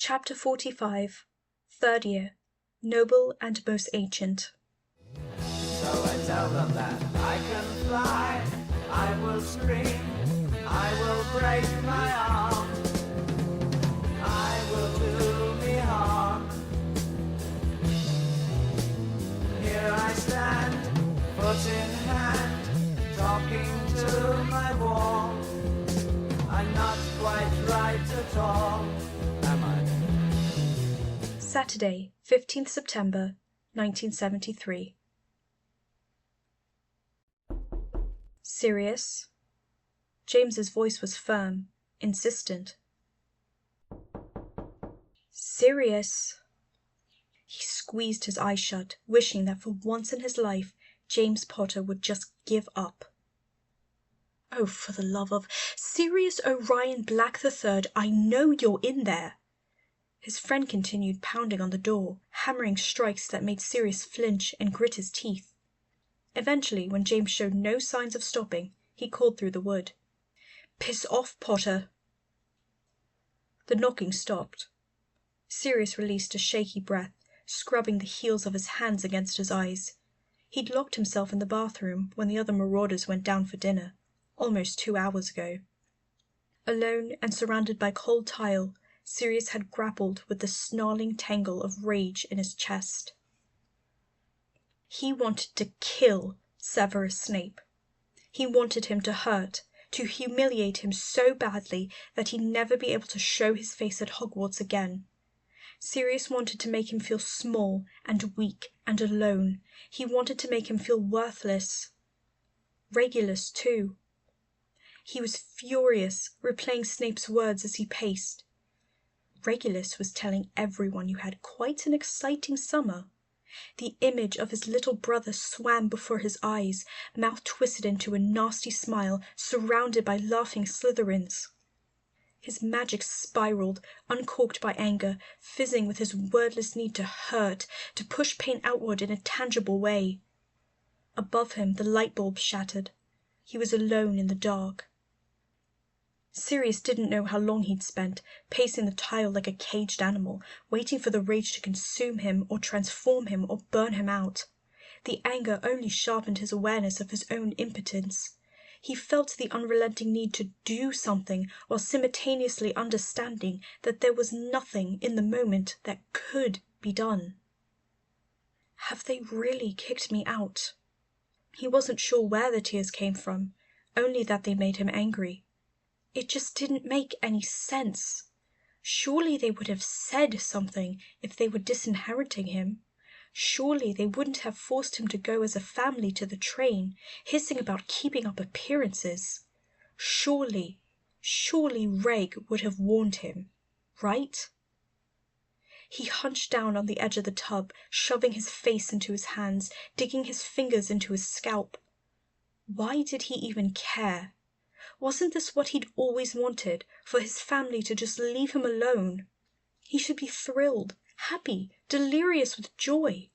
Chapter 45, Third Year, Noble and Most Ancient. So I tell them that I can fly, I will scream, I will break my arm, I will do me harm. Here I stand, foot in hand, talking to my wall. I'm not quite right at all, am I? Saturday, 15th September, 1973. Sirius? James's voice was firm, insistent. Sirius? He squeezed his eyes shut, wishing that for once in his life James Potter would just give up. Oh, for the love of Sirius Orion Black III, I know you're in there. His friend continued pounding on the door, hammering strikes that made Sirius flinch and grit his teeth. Eventually, when James showed no signs of stopping, he called through the wood. "Piss off, Potter!" The knocking stopped. Sirius released a shaky breath, scrubbing the heels of his hands against his eyes. He'd locked himself in the bathroom when the other marauders went down for dinner, almost 2 hours ago. Alone and surrounded by cold tile, Sirius had grappled with the snarling tangle of rage in his chest. He wanted to kill Severus Snape. He wanted him to hurt, to humiliate him so badly that he'd never be able to show his face at Hogwarts again. Sirius wanted to make him feel small and weak and alone. He wanted to make him feel worthless. Regulus, too. He was furious, replaying Snape's words as he paced. Regulus was telling everyone you had quite an exciting summer. The image of his little brother swam before his eyes, mouth twisted into a nasty smile, surrounded by laughing Slytherins. His magic spiraled, uncorked by anger, fizzing with his wordless need to hurt, to push pain outward in a tangible way. Above him the light bulb shattered. He was alone in the dark. Sirius didn't know how long he'd spent, pacing the tile like a caged animal, waiting for the rage to consume him or transform him or burn him out. The anger only sharpened his awareness of his own impotence. He felt the unrelenting need to do something while simultaneously understanding that there was nothing in the moment that could be done. Have they really kicked me out? He wasn't sure where the tears came from, only that they made him angry. It just didn't make any sense. Surely they would have said something if they were disinheriting him. Surely they wouldn't have forced him to go as a family to the train, hissing about keeping up appearances. Surely Reg would have warned him, right? He hunched down on the edge of the tub, shoving his face into his hands, digging his fingers into his scalp. Why did he even care? Wasn't this what he'd always wanted, for his family to just leave him alone? He should be thrilled, happy, delirious with joy.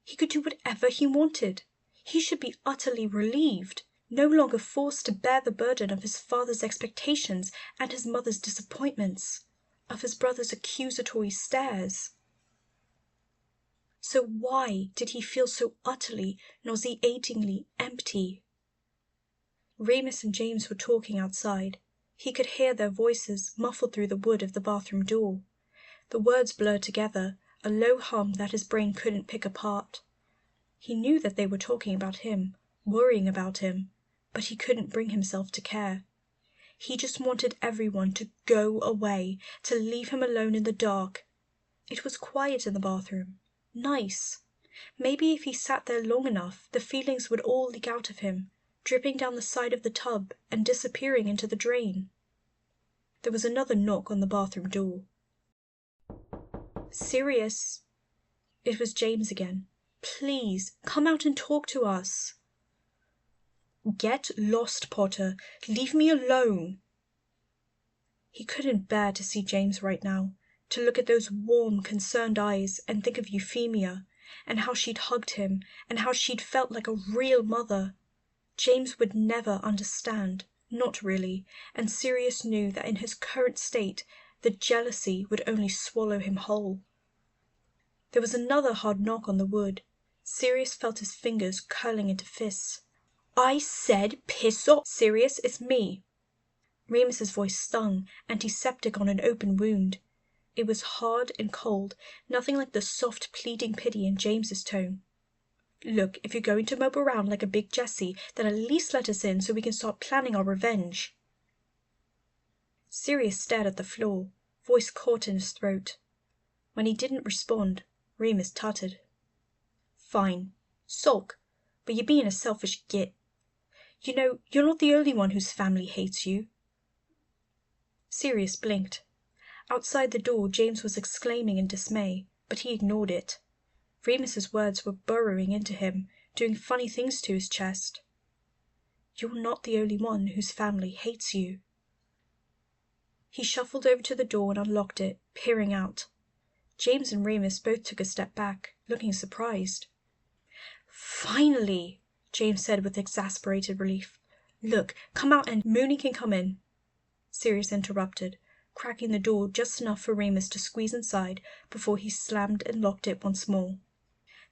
He could do whatever he wanted. He should be utterly relieved, no longer forced to bear the burden of his father's expectations and his mother's disappointments, of his brother's accusatory stares. So why did he feel so utterly, nauseatingly empty? Remus and James were talking outside. He could hear their voices muffled through the wood of the bathroom door. The words blurred together, a low hum that his brain couldn't pick apart. He knew that they were talking about him, worrying about him, but he couldn't bring himself to care. He just wanted everyone to go away, to leave him alone in the dark. It was quiet in the bathroom. Nice. Maybe if he sat there long enough, the feelings would all leak out of him, dripping down the side of the tub and disappearing into the drain. There was another knock on the bathroom door. Sirius. It was James again. Please, come out and talk to us. Get lost, Potter. Leave me alone. He couldn't bear to see James right now, to look at those warm, concerned eyes and think of Euphemia, and how she'd hugged him, and how she'd felt like a real mother. James would never understand, not really, and Sirius knew that in his current state The jealousy would only swallow him whole. There was another hard knock on the wood. Sirius felt his fingers curling into fists. "I said piss off, Sirius, it's me." Remus's voice stung, antiseptic on an open wound. It was hard and cold, nothing like the soft pleading pity in James's tone. "Look, if you're going to mope around like a big Jessie, then at least let us in so we can start planning our revenge." Sirius stared at the floor, voice caught in his throat. When he didn't respond, Remus tutted. "Fine. Sulk. But you're being a selfish git. You know, you're not the only one whose family hates you." Sirius blinked. Outside the door, James was exclaiming in dismay, but he ignored it. Remus's words were burrowing into him, doing funny things to his chest. "You're not the only one whose family hates you." He shuffled over to the door and unlocked it, peering out. James and Remus both took a step back, looking surprised. "Finally!" James said with exasperated relief. "Look, come out and Moony can come in." Sirius interrupted, cracking the door just enough for Remus to squeeze inside before he slammed and locked it once more.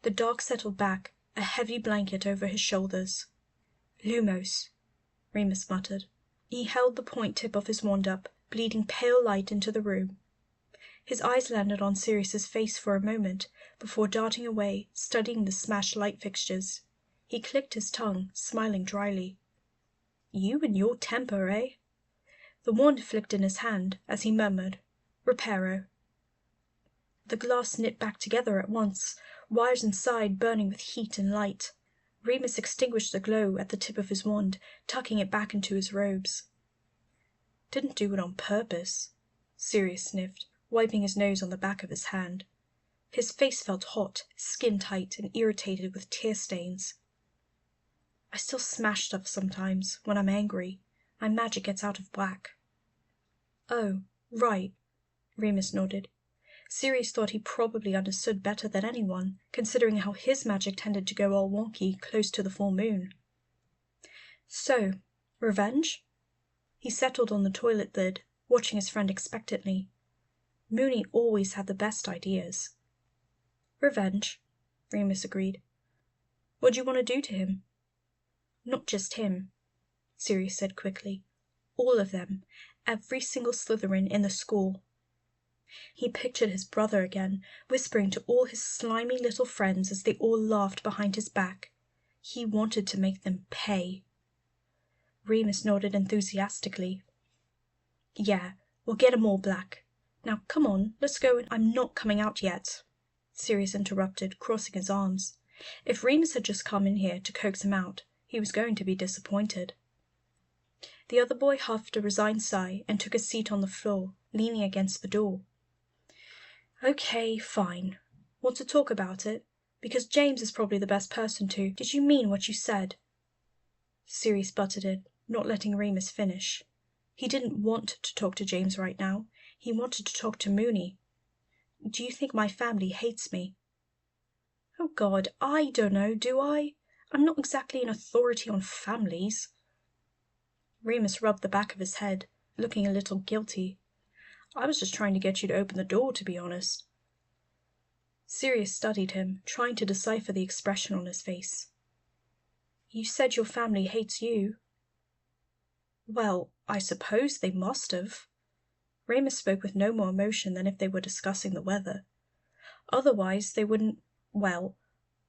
The dark settled back, a heavy blanket over his shoulders. "Lumos," Remus muttered. He held the point tip of his wand up, bleeding pale light into the room. His eyes landed on Sirius's face for a moment, before darting away, studying the smashed light fixtures. He clicked his tongue, smiling dryly. "You and your temper, eh?" The wand flicked in his hand, as he murmured, "Reparo." The glass knit back together at once, wires inside burning with heat and light. Remus extinguished the glow at the tip of his wand, tucking it back into his robes. "Didn't do it on purpose," Sirius sniffed, wiping his nose on the back of his hand. His face felt hot, skin tight, and irritated with tear stains. "I still smash stuff sometimes, when I'm angry. My magic gets out of whack." "Oh, right," Remus nodded. Sirius thought he probably understood better than anyone, considering how his magic tended to go all wonky close to the full moon. "So, revenge?" He settled on the toilet lid, watching his friend expectantly. Moony always had the best ideas. "Revenge," Remus agreed. "What do you want to do to him?" "Not just him," Sirius said quickly. "All of them. Every single Slytherin in the school." He pictured his brother again, whispering to all his slimy little friends as they all laughed behind his back. He wanted to make them pay. Remus nodded enthusiastically. "Yeah, we'll get 'em all black. Now come on, let's go and—" "I'm not coming out yet," Sirius interrupted, crossing his arms. If Remus had just come in here to coax him out, he was going to be disappointed. The other boy huffed a resigned sigh and took a seat on the floor, leaning against the door. "Okay, fine. Want to talk about it? Because James is probably the best person to—" "Did you mean what you said?" Sirius butted in, not letting Remus finish. He didn't want to talk to James right now. He wanted to talk to Moony. "Do you think my family hates me?" "Oh God, I don't know, do I? I'm not exactly an authority on families." Remus rubbed the back of his head, looking a little guilty. "I was just trying to get you to open the door, to be honest." Sirius studied him, trying to decipher the expression on his face. "You said your family hates you." "Well, I suppose they must have." Remus spoke with no more emotion than if they were discussing the weather. "Otherwise they wouldn't—well,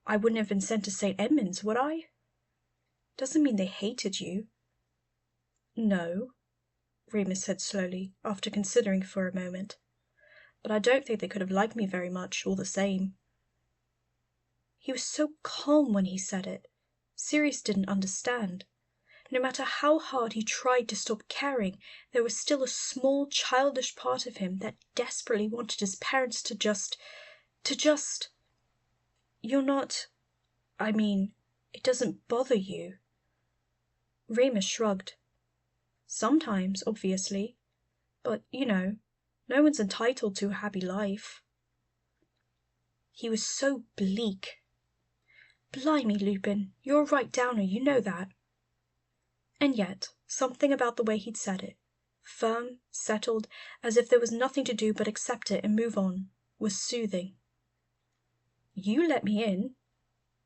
I wouldn't have been sent to St. Edmund's, would I?" "Doesn't mean they hated you." "No," Remus said slowly, after considering for a moment. "But I don't think they could have liked me very much, all the same." He was so calm when he said it. Sirius didn't understand. No matter how hard he tried to stop caring, there was still a small, childish part of him that desperately wanted his parents to just... "You're not—I mean, it doesn't bother you?" Remus shrugged. "Sometimes, obviously. But, you know, no one's entitled to a happy life." He was so bleak. "Blimey, Lupin, you're a right downer, you know that." And yet, something about the way he'd said it, firm, settled, as if there was nothing to do but accept it and move on, was soothing. "You let me in."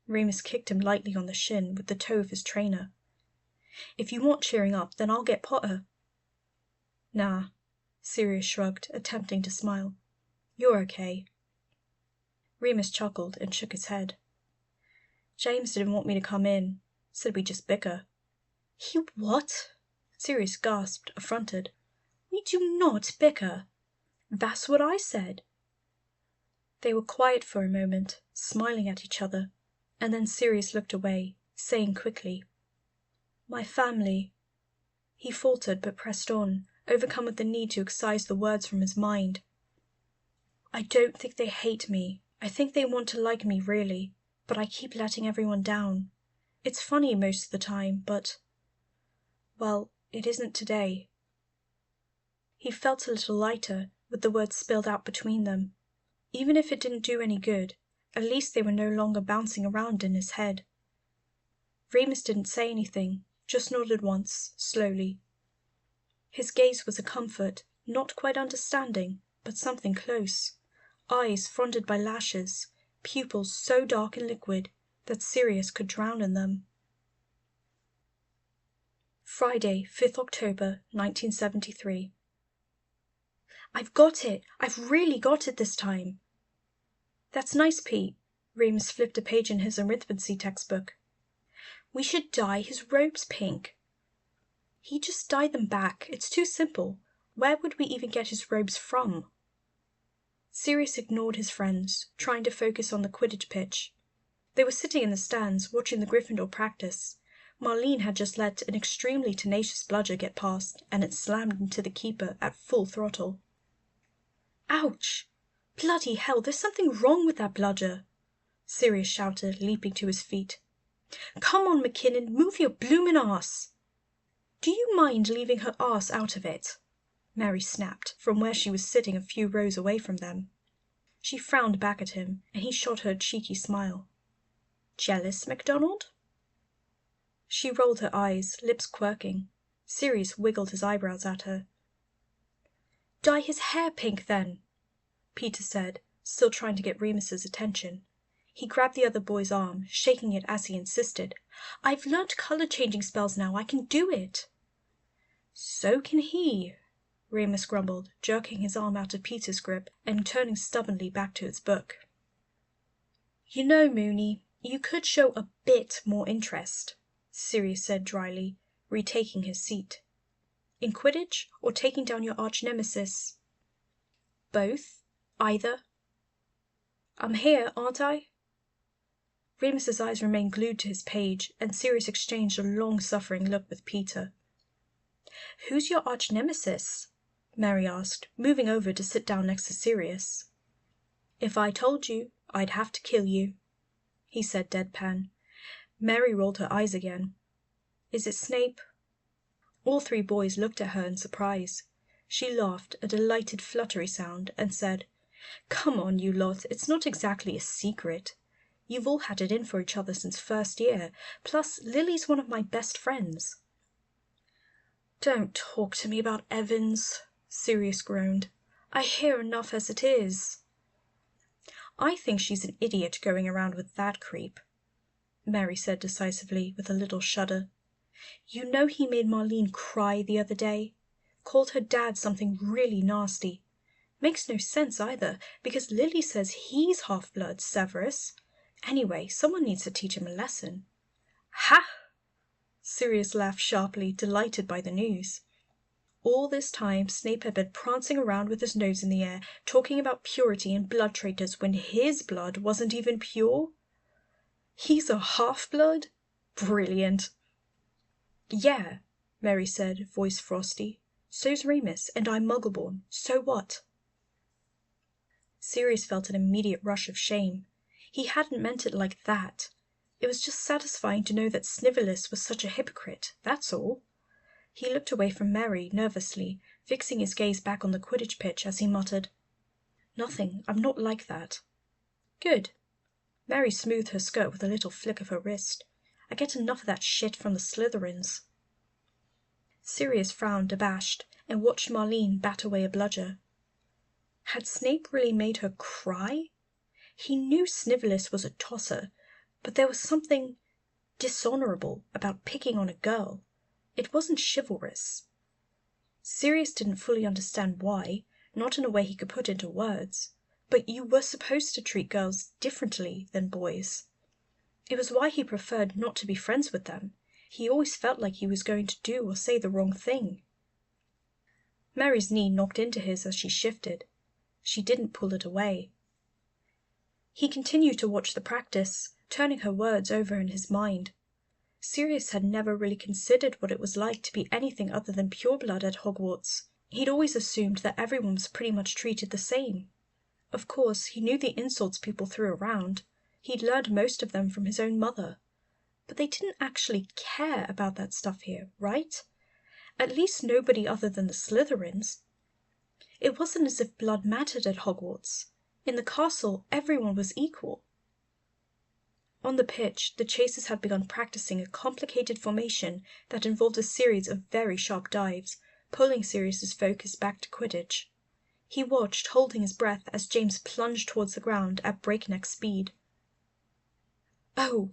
Remus kicked him lightly on the shin with the toe of his trainer. "If you want cheering up, then I'll get Potter." "Nah," Sirius shrugged, attempting to smile. "You're okay." Remus chuckled and shook his head. "James didn't want me to come in. Said we'd just bicker." "He what?" Sirius gasped, affronted. "We do not bicker." "That's what I said." They were quiet for a moment, smiling at each other, and then Sirius looked away, saying quickly, "My family." He faltered but pressed on, overcome with the need to excise the words from his mind. "I don't think they hate me. I think they want to like me, really, but I keep letting everyone down. It's funny most of the time, but, well, it isn't today." He felt a little lighter with the words spilled out between them. Even if it didn't do any good, at least they were no longer bouncing around in his head. Remus didn't say anything, just nodded once, slowly. His gaze was a comfort, not quite understanding, but something close. Eyes fronded by lashes, pupils so dark and liquid that Sirius could drown in them. Friday, 5th October, 1973. "I've got it! I've really got it this time!" "That's nice, Pete." Remus flipped a page in his arithmancy textbook. "We should dye his robes pink." "He just dyed them back. It's too simple. Where would we even get his robes from?" Sirius ignored his friends, trying to focus on the Quidditch pitch. They were sitting in the stands, watching the Gryffindor practice. Marlene had just let an extremely tenacious bludger get past, and it slammed into the keeper at full throttle. "Ouch! Bloody hell, there's something wrong with that bludger!" Sirius shouted, leaping to his feet. "Come on, McKinnon, move your bloomin' arse!" "Do you mind leaving her arse out of it?" Mary snapped, from where she was sitting a few rows away from them. She frowned back at him, and he shot her a cheeky smile. "Jealous, MacDonald?" She rolled her eyes, lips quirking. Sirius wiggled his eyebrows at her. "Dye his hair pink, then," Peter said, still trying to get Remus's attention. He grabbed the other boy's arm, shaking it as he insisted. "I've learnt color-changing spells now. I can do it." "So can he," Remus grumbled, jerking his arm out of Peter's grip and turning stubbornly back to his book. "You know, Moony, you could show a bit more interest," Sirius said dryly, retaking his seat. "In Quidditch or taking down your arch-nemesis?" "Both. Either." "I'm here, aren't I?" Remus's eyes remained glued to his page, and Sirius exchanged a long-suffering look with Peter. "Who's your arch-nemesis?" Mary asked, moving over to sit down next to Sirius. "If I told you, I'd have to kill you," he said deadpan. Mary rolled her eyes again. "Is it Snape?" All three boys looked at her in surprise. She laughed, a delighted fluttery sound, and said, "Come on, you lot, it's not exactly a secret. You've all had it in for each other since first year, plus Lily's one of my best friends." "Don't talk to me about Evans," Sirius groaned. "I hear enough as it is." "I think she's an idiot going around with that creep," Mary said decisively, with a little shudder. "You know he made Marlene cry the other day? Called her dad something really nasty. Makes no sense either, because Lily says he's half-blood, Severus. Anyway, someone needs to teach him a lesson." "Ha!" Sirius laughed sharply, delighted by the news. All this time Snape had been prancing around with his nose in the air, talking about purity and blood traitors when his blood wasn't even pure. He's a half-blood? Brilliant. "Yeah," Mary said, voice frosty. "So's Remus, and I'm Muggleborn. So what?" Sirius felt an immediate rush of shame. He hadn't meant it like that. It was just satisfying to know that Snivellus was such a hypocrite, that's all. He looked away from Mary nervously, fixing his gaze back on the Quidditch pitch as he muttered, "Nothing, I'm not like that." "Good." Mary smoothed her skirt with a little flick of her wrist. "I get enough of that shit from the Slytherins." Sirius frowned abashed and watched Marlene bat away a bludger. Had Snape really made her cry? He knew Snivellus was a tosser, but there was something dishonourable about picking on a girl. It wasn't chivalrous. Sirius didn't fully understand why, not in a way he could put into words, but you were supposed to treat girls differently than boys. It was why he preferred not to be friends with them. He always felt like he was going to do or say the wrong thing. Mary's knee knocked into his as she shifted. She didn't pull it away. He continued to watch the practice, turning her words over in his mind. Sirius had never really considered what it was like to be anything other than pureblood at Hogwarts. He'd always assumed that everyone was pretty much treated the same. Of course, he knew the insults people threw around. He'd learned most of them from his own mother. But they didn't actually care about that stuff here, right? At least nobody other than the Slytherins. It wasn't as if blood mattered at Hogwarts. In the castle, everyone was equal. On the pitch, the chasers had begun practicing a complicated formation that involved a series of very sharp dives, pulling Sirius's focus back to Quidditch. He watched, holding his breath, as James plunged towards the ground at breakneck speed. Oh!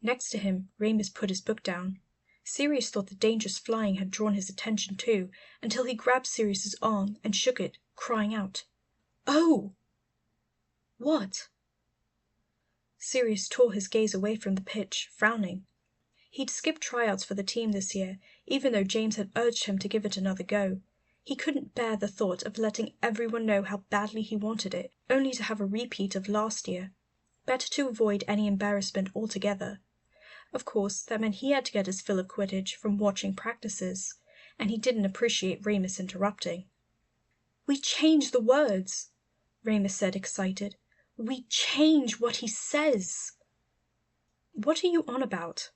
Next to him, Remus put his book down. Sirius thought the dangerous flying had drawn his attention too, until he grabbed Sirius's arm and shook it, crying out, "Oh!" "What?" Sirius tore his gaze away from the pitch, frowning. He'd skipped tryouts for the team this year, even though James had urged him to give it another go. He couldn't bear the thought of letting everyone know how badly he wanted it, only to have a repeat of last year. Better to avoid any embarrassment altogether. Of course, that meant he had to get his fill of Quidditch from watching practices, and he didn't appreciate Remus interrupting. "We change the words," Remus said, excited. "We change what he says." "What are you on about?"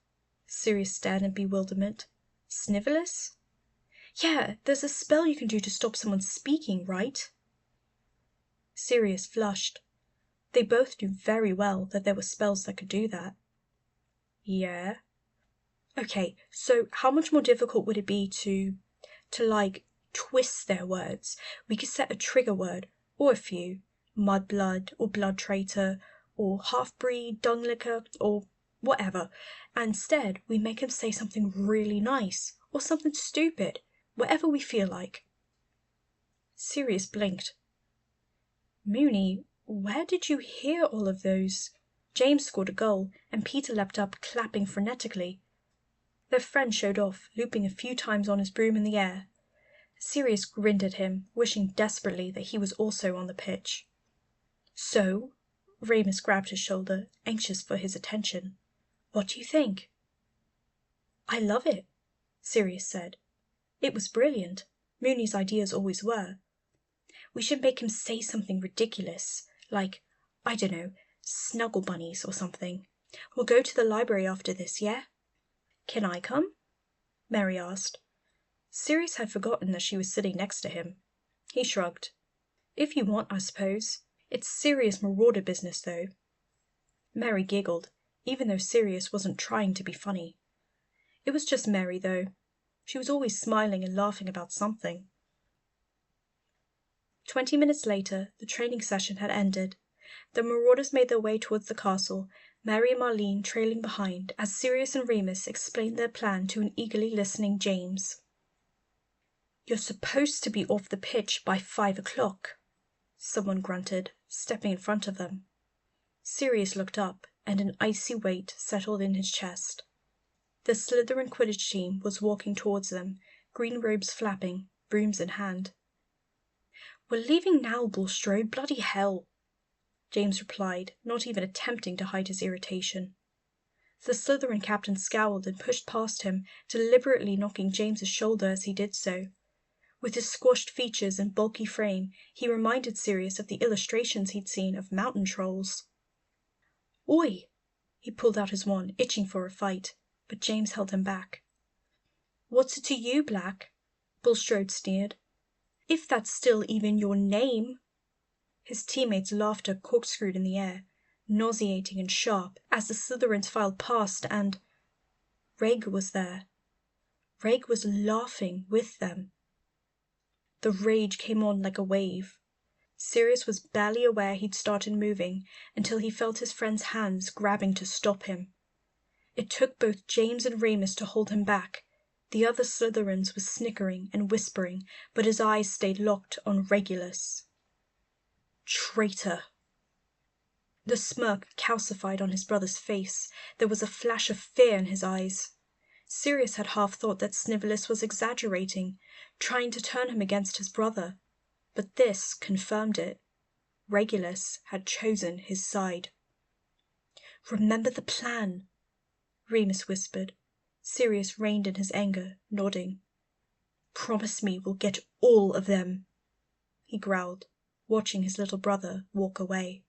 Sirius stared in bewilderment. "Snivellus?" "Yeah, there's a spell you can do to stop someone speaking, right?" Sirius flushed. They both knew very well that there were spells that could do that. "Yeah." "Okay, so how much more difficult would it be to twist their words? We could set a trigger word, or a few. Mudblood, or blood traitor, or half-breed, dung-licker, or whatever. And instead, we make him say something really nice, or something stupid, whatever we feel like." Sirius blinked. "Moony, where did you hear all of those?" James scored a goal, and Peter leapt up, clapping frenetically. Their friend showed off, looping a few times on his broom in the air. Sirius grinned at him, wishing desperately that he was also on the pitch. "So?" Remus grabbed his shoulder, anxious for his attention. "What do you think?" "I love it," Sirius said. "It was brilliant. Moony's ideas always were. We should make him say something ridiculous, like, I don't know, snuggle bunnies or something. We'll go to the library after this, yeah?" "Can I come?" Mary asked. Sirius had forgotten that she was sitting next to him. He shrugged. "If you want, I suppose. It's serious marauder business, though." Mary giggled, even though Sirius wasn't trying to be funny. It was just Mary, though. She was always smiling and laughing about something. 20 minutes later, the training session had ended. The marauders made their way towards the castle, Mary and Marlene trailing behind, as Sirius and Remus explained their plan to an eagerly listening James. "You're supposed to be off the pitch by 5 o'clock, someone grunted, stepping in front of them. Sirius looked up, and an icy weight settled in his chest. The Slytherin Quidditch team was walking towards them, green robes flapping, brooms in hand. "We're leaving now, Bulstrode, bloody hell!" James replied, not even attempting to hide his irritation. The Slytherin captain scowled and pushed past him, deliberately knocking James's shoulder as he did so. With his squashed features and bulky frame, he reminded Sirius of the illustrations he'd seen of mountain trolls. "Oi!" He pulled out his wand, itching for a fight, but James held him back. "What's it to you, Black?" Bulstrode sneered. "If that's still even your name." His teammates' laughter corkscrewed in the air, nauseating and sharp, as the Slytherins filed past and... Reg was there. Reg was laughing with them. The rage came on like a wave. Sirius was barely aware he'd started moving until he felt his friend's hands grabbing to stop him. It took both James and Remus to hold him back. The other Slytherins were snickering and whispering, but his eyes stayed locked on Regulus. Traitor! The smirk calcified on his brother's face. There was a flash of fear in his eyes. Sirius had half thought that Snivellus was exaggerating, trying to turn him against his brother. But this confirmed it. Regulus had chosen his side. "Remember the plan," Remus whispered. Sirius reined in his anger, nodding. "Promise me we'll get all of them," he growled, watching his little brother walk away.